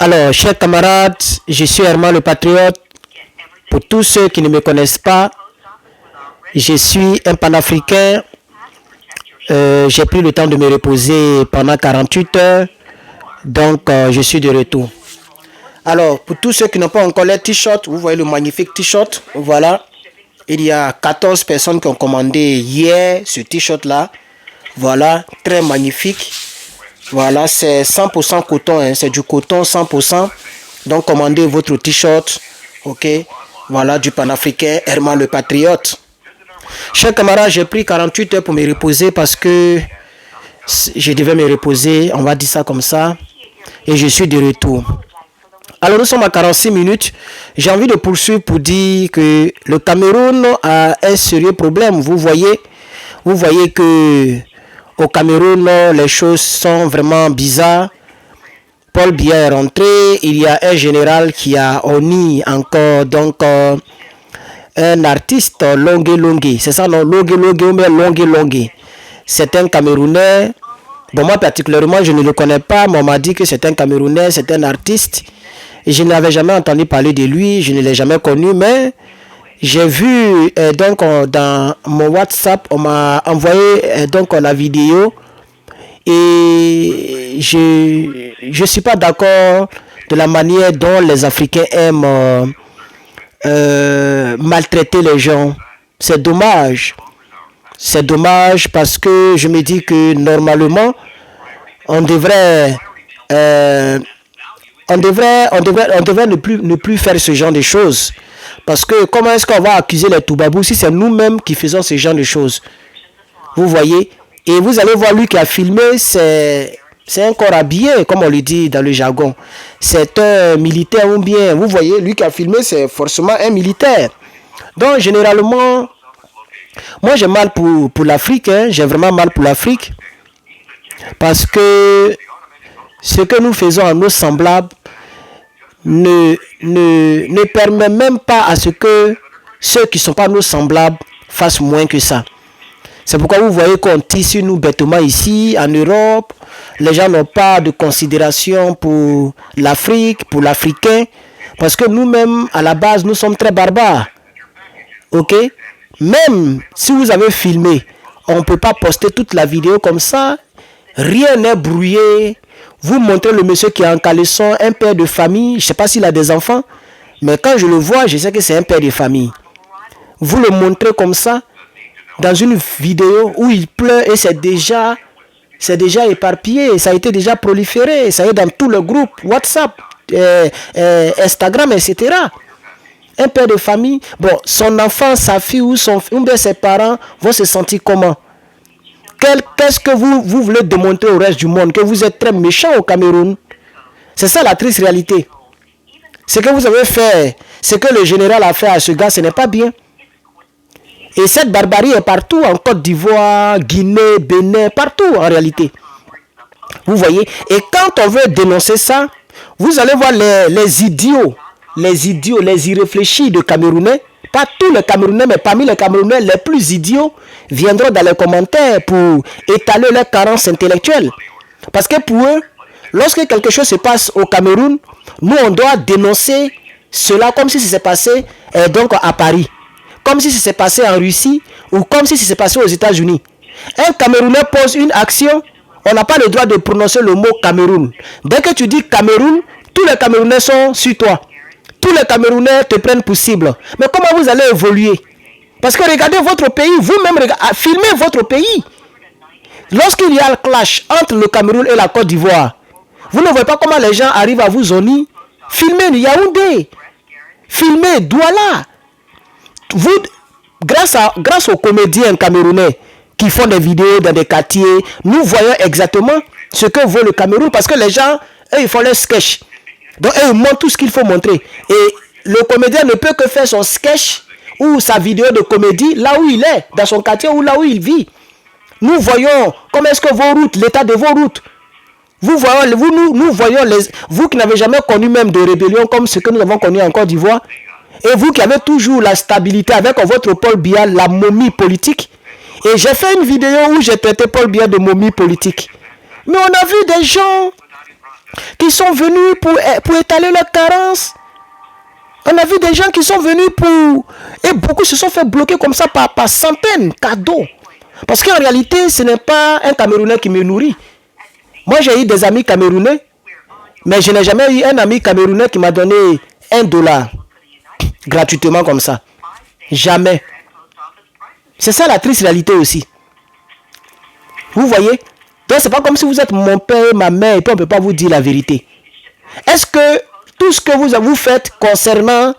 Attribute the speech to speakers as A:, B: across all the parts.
A: Alors, chers camarades, je suis Herman le Patriote. Pour tous ceux qui ne me connaissent pas, je suis un panafricain. J'ai pris le temps de me reposer pendant 48 heures. Donc, je suis de retour. Alors, pour tous ceux qui n'ont pas encore les t-shirts, vous voyez le magnifique t-shirt. Voilà. Il y a 14 personnes qui ont commandé hier ce t-shirt-là. Voilà, très magnifique. Voilà, c'est 100% coton, hein, c'est du coton 100%. Donc, commandez votre t-shirt, ok. Voilà, du panafricain, Herman le Patriote. Chers camarades, j'ai pris 48 heures pour me reposer parce que je devais me reposer, on va dire ça comme ça. Et je suis de retour. Alors, nous sommes à 46 minutes. J'ai envie de poursuivre pour dire que le Cameroun a un sérieux problème. Vous voyez que au Cameroun, les choses sont vraiment bizarres. Paul Biya est rentré. Il y a un général qui a honni encore donc un artiste Longue. C'est ça, non? Longue. C'est un Camerounais. Bon, moi particulièrement, je ne le connais pas, mais on m'a dit que c'est un Camerounais, c'est un artiste. Et je n'avais jamais entendu parler de lui, je ne l'ai jamais connu, mais j'ai vu donc dans mon WhatsApp, on m'a envoyé donc la vidéo et je suis pas d'accord de la manière dont les Africains aiment maltraiter les gens. C'est dommage. C'est dommage parce que je me dis que normalement on devrait ne plus faire ce genre de choses. Parce que comment est-ce qu'on va accuser les Toubabous si c'est nous-mêmes qui faisons ce genre de choses? Vous voyez? Et vous allez voir lui qui a filmé, c'est un corps habillé, comme on le dit dans le jargon. C'est un militaire ou bien, vous voyez, lui qui a filmé, c'est forcément un militaire. Donc, généralement, moi j'ai mal pour l'Afrique, hein, j'ai vraiment mal pour l'Afrique. Parce que ce que nous faisons à nos semblables ne permet même pas à ce que ceux qui ne sont pas nos semblables fassent moins que ça. C'est pourquoi vous voyez qu'on tisse nous bêtement ici, en Europe. Les gens n'ont pas de considération pour l'Afrique, pour l'Africain. Parce que nous-mêmes, à la base, nous sommes très barbares. Ok? Même si vous avez filmé, on ne peut pas poster toute la vidéo comme ça. Rien n'est brouillé. Vous montrez le monsieur qui est en caleçon, un père de famille. Je ne sais pas s'il a des enfants. Mais quand je le vois, je sais que c'est un père de famille. Vous le montrez comme ça, dans une vidéo où il pleure et c'est déjà éparpillé. Ça a été déjà proliféré. Ça est dans tous les groupes, WhatsApp, Instagram, etc. Un père de famille, bon, son enfant, sa fille ou bien ses parents vont se sentir comment? Qu'est-ce que vous voulez démontrer au reste du monde? Que vous êtes très méchant au Cameroun? C'est ça la triste réalité. Ce que vous avez fait, ce que le général a fait à ce gars, ce n'est pas bien. Et cette barbarie est partout, en Côte d'Ivoire, Guinée, Bénin, partout en réalité. Vous voyez? Et quand on veut dénoncer ça, vous allez voir les idiots, les irréfléchis de Camerounais. Pas tous les Camerounais, mais parmi les Camerounais les plus idiots viendront dans les commentaires pour étaler leurs carences intellectuelles. Parce que pour eux, lorsque quelque chose se passe au Cameroun, nous on doit dénoncer cela comme si ça s'est passé donc à Paris, comme si ça s'est passé en Russie ou comme si ça s'est passé aux États-Unis. Un Camerounais pose une action, on n'a pas le droit de prononcer le mot Cameroun. Dès que tu dis Cameroun, tous les Camerounais sont sur toi. Tous les Camerounais te prennent pour cible. Mais comment vous allez évoluer? Parce que regardez votre pays, vous-même, filmez votre pays. Lorsqu'il y a le clash entre le Cameroun et la Côte d'Ivoire, vous ne voyez pas comment les gens arrivent à vous zonner. Filmez Yaoundé. Filmez Douala. Vous, grâce aux comédiens camerounais qui font des vidéos dans des quartiers, nous voyons exactement ce que vaut le Cameroun. Parce que les gens, eux, ils font leur sketch. Donc, ils montrent tout ce qu'il faut montrer. Et le comédien ne peut que faire son sketch ou sa vidéo de comédie là où il est, dans son quartier ou là où il vit. Nous voyons comment est-ce que vos routes, l'état de vos routes. Nous voyons vous qui n'avez jamais connu même de rébellion comme ce que nous avons connu en Côte d'Ivoire. Et vous qui avez toujours la stabilité avec votre Paul Biya, la momie politique. Et j'ai fait une vidéo où j'ai traité Paul Biya de momie politique. Mais on a vu des gens qui sont venus pour étaler leurs carences. On a vu des gens qui sont venus pour... Et beaucoup se sont fait bloquer comme ça par centaines, cadeaux. Parce qu'en réalité, ce n'est pas un Camerounais qui me nourrit. Moi, j'ai eu des amis camerounais, mais je n'ai jamais eu un ami camerounais qui m'a donné $1 gratuitement comme ça. Jamais. C'est ça la triste réalité aussi. Vous voyez? Donc, c'est pas comme si vous êtes mon père et ma mère et puis on ne peut pas vous dire la vérité. Est-ce que tout ce que vous faites concernant,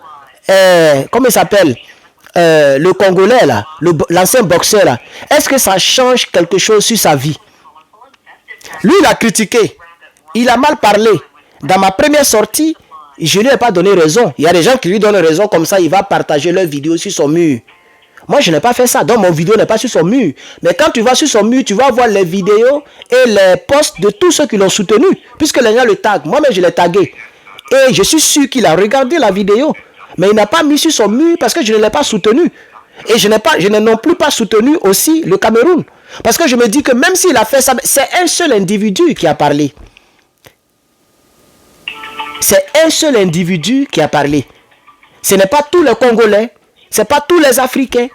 A: comment il s'appelle, le Congolais là, l'ancien boxeur là, est-ce que ça change quelque chose sur sa vie? Lui, il a critiqué, il a mal parlé. Dans ma première sortie, je ne lui ai pas donné raison. Il y a des gens qui lui donnent raison comme ça, il va partager leur vidéo sur son mur. Moi, je n'ai pas fait ça, donc mon vidéo n'est pas sur son mur. Mais quand tu vas sur son mur, tu vas voir les vidéos et les posts de tous ceux qui l'ont soutenu, puisque les gens le taguent. Moi-même, je l'ai tagué. Et je suis sûr qu'il a regardé la vidéo. Mais il n'a pas mis sur son mur parce que je ne l'ai pas soutenu. Et je n'ai non plus pas soutenu aussi le Cameroun. Parce que je me dis que même s'il a fait ça, c'est un seul individu qui a parlé. C'est un seul individu qui a parlé. Ce n'est pas tous les Congolais. Ce n'est pas tous les Africains.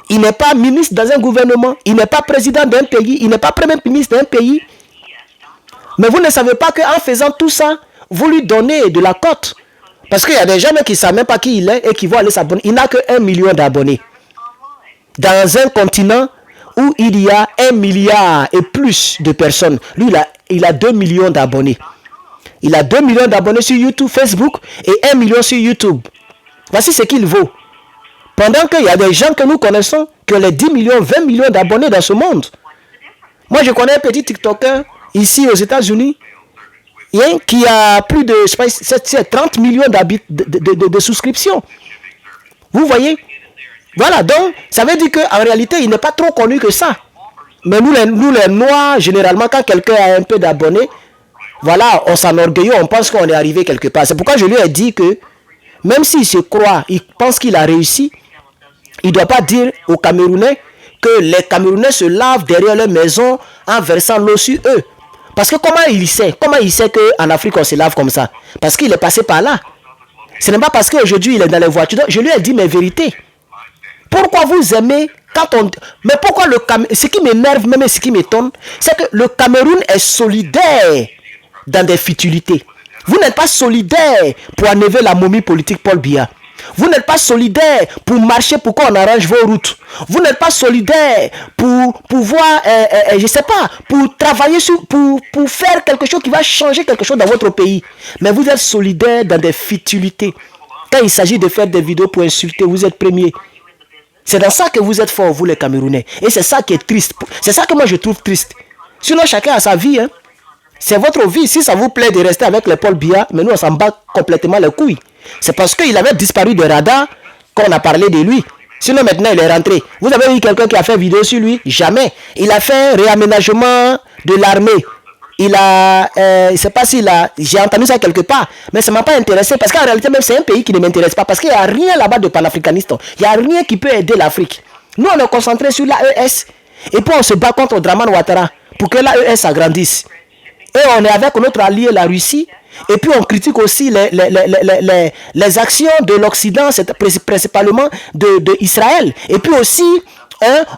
A: Il n'est pas ministre dans un gouvernement. Il n'est pas président d'un pays. Il n'est pas premier ministre d'un pays. Mais vous ne savez pas qu'en faisant tout ça, vous lui donnez de la cote. Parce qu'il y a des gens qui ne savent même pas qui il est et qui vont aller s'abonner. Il n'a que 1 million d'abonnés. Dans un continent où il y a 1 milliard et plus de personnes. Lui, il a 2 millions d'abonnés. Il a 2 millions d'abonnés sur YouTube, Facebook et 1 million sur YouTube. Voici ce qu'il vaut. Pendant qu'il y a des gens que nous connaissons qui ont les 10 millions, 20 millions d'abonnés dans ce monde. Moi, je connais un petit TikToker ici aux États-Unis qui a plus de 30 millions de souscriptions. Vous voyez? Voilà, donc, ça veut dire qu'en réalité, il n'est pas trop connu que ça. Mais nous les Noirs, généralement, quand quelqu'un a un peu d'abonnés, voilà, on s'enorgueille, on pense qu'on est arrivé quelque part. C'est pourquoi je lui ai dit que, même s'il se croit, il pense qu'il a réussi, il ne doit pas dire aux Camerounais que les Camerounais se lavent derrière leur maison en versant l'eau sur eux. Parce que comment il sait qu'en Afrique on se lave comme ça? Parce qu'il est passé par là. Ce n'est pas parce qu'aujourd'hui il est dans les voitures. Donc, je lui ai dit mes vérités. Pourquoi vous aimez quand on... Mais pourquoi le Cameroun... Ce qui m'énerve même et ce qui m'étonne, c'est que le Cameroun est solidaire dans des futilités. Vous n'êtes pas solidaire pour enlever la momie politique Paul Biya. Vous n'êtes pas solidaire pour marcher pour qu'on arrange vos routes. Vous n'êtes pas solidaire pour pouvoir, je ne sais pas, pour travailler pour faire quelque chose qui va changer quelque chose dans votre pays. Mais vous êtes solidaire dans des futilités. Quand il s'agit de faire des vidéos pour insulter, vous êtes premier. C'est dans ça que vous êtes forts, vous les Camerounais. Et c'est ça qui est triste. C'est ça que moi je trouve triste. Sinon, chacun a sa vie. Hein. C'est votre vie. Si ça vous plaît de rester avec les Paul Biya, mais nous on s'en bat complètement les couilles. C'est parce qu'il avait disparu de radar qu'on a parlé de lui. Sinon maintenant il est rentré. Vous avez eu quelqu'un qui a fait vidéo sur lui? Jamais. Il a fait réaménagement de l'armée. Il a, je ne sais pas s'il a, j'ai entendu ça quelque part, mais ça ne m'a pas intéressé parce qu'en réalité même c'est un pays qui ne m'intéresse pas parce qu'il n'y a rien là-bas de panafricaniste. Il n'y a rien qui peut aider l'Afrique. Nous on est concentré sur l'AES et puis on se bat contre Draman Ouattara pour que l'AES s'agrandisse. Et on est avec notre allié la Russie. Et puis on critique aussi les actions de l'Occident, principalement de Israël. Et puis aussi,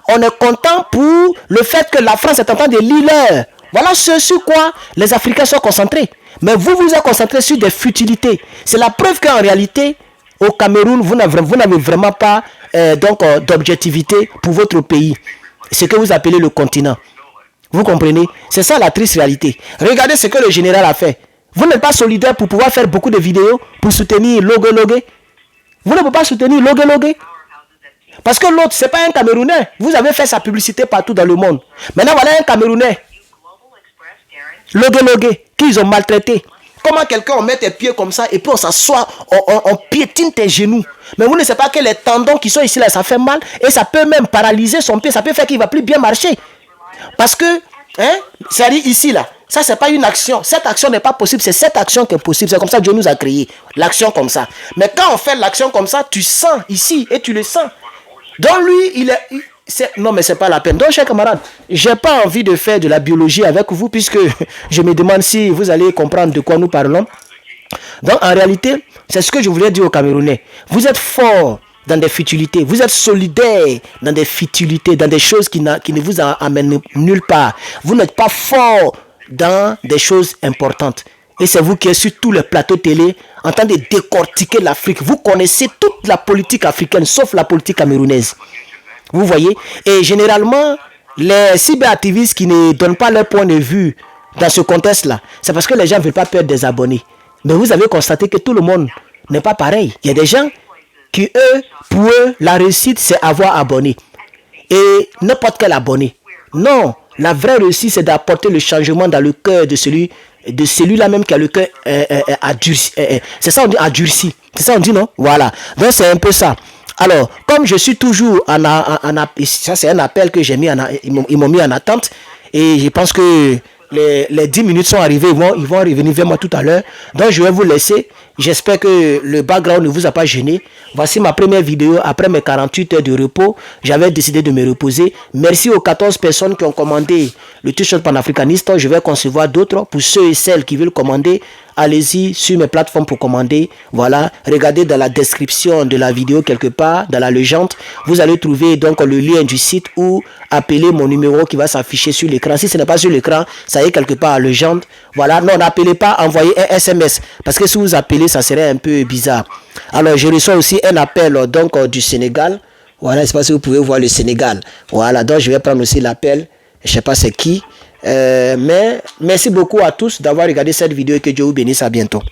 A: on est content pour le fait que la France est en train de lire l'heure. Voilà ce sur quoi les Africains sont concentrés. Mais vous êtes concentrés sur des futilités. C'est la preuve qu'en réalité, au Cameroun, vous n'avez vraiment pas d'objectivité pour votre pays. Ce que vous appelez le continent. Vous comprenez? C'est ça la triste réalité. Regardez ce que le général a fait. Vous n'êtes pas solidaire pour pouvoir faire beaucoup de vidéos pour soutenir Logue. Vous ne pouvez pas soutenir Logue. Parce que l'autre, ce n'est pas un Camerounais. Vous avez fait sa publicité partout dans le monde. Maintenant, voilà un Camerounais. Logue, qu'ils ont maltraité. Comment quelqu'un met tes pieds comme ça et puis on s'assoit, on piétine tes genoux. Mais vous ne savez pas que les tendons qui sont ici, là, ça fait mal. Et ça peut même paralyser son pied. Ça peut faire qu'il ne va plus bien marcher. Parce que, c'est-à-dire ici, là. Ça, ce n'est pas une action. Cette action n'est pas possible. C'est cette action qui est possible. C'est comme ça que Dieu nous a créé. L'action comme ça. Mais quand on fait l'action comme ça, tu sens ici et tu le sens. Donc lui, Non, mais c'est pas la peine. Donc, chers camarades, j'ai pas envie de faire de la biologie avec vous puisque je me demande si vous allez comprendre de quoi nous parlons. Donc, en réalité, c'est ce que je voulais dire aux Camerounais. Vous êtes forts dans des futilités. Vous êtes solidaires dans des futilités, dans des choses qui ne vous amènent nulle part. Vous n'êtes pas forts dans des choses importantes. Et c'est vous qui êtes sur tous les plateaux télé en train de décortiquer l'Afrique. Vous connaissez toute la politique africaine, sauf la politique camerounaise. Vous voyez? Et généralement, les cyberactivistes qui ne donnent pas leur point de vue dans ce contexte-là, c'est parce que les gens ne veulent pas perdre des abonnés. Mais vous avez constaté que tout le monde n'est pas pareil. Il y a des gens qui, pour eux, la réussite, c'est avoir abonné. Et n'importe quel abonné. Non, la vraie réussite, c'est d'apporter le changement dans le cœur de celui-là même qui a le cœur adurci. C'est ça on dit adurci. C'est ça on dit, non? Voilà. Donc c'est un peu ça. Alors, comme je suis toujours ça c'est un appel que j'ai mis ils m'ont mis en attente. Et je pense que les 10 minutes sont arrivées, ils vont revenir vers moi tout à l'heure. Donc je vais vous laisser. J'espère que le background ne vous a pas gêné. Voici ma première vidéo après mes 48 heures de repos. J'avais décidé de me reposer. Merci aux 14 personnes qui ont commandé le t-shirt panafricaniste. Je vais concevoir d'autres. Pour ceux et celles qui veulent commander, allez-y sur mes plateformes pour commander. Voilà, regardez dans la description de la vidéo quelque part, dans la légende. Vous allez trouver donc le lien du site ou appeler mon numéro qui va s'afficher sur l'écran. Si ce n'est pas sur l'écran, ça y est quelque part à légende. Voilà, non, n'appelez pas, envoyez un SMS. Parce que si vous appelez, ça serait un peu bizarre. Alors, je reçois aussi un appel donc du Sénégal. Voilà, je ne sais pas si vous pouvez voir le Sénégal. Voilà, donc je vais prendre aussi l'appel. Je ne sais pas c'est qui. Mais merci beaucoup à tous d'avoir regardé cette vidéo et que Dieu vous bénisse. À bientôt.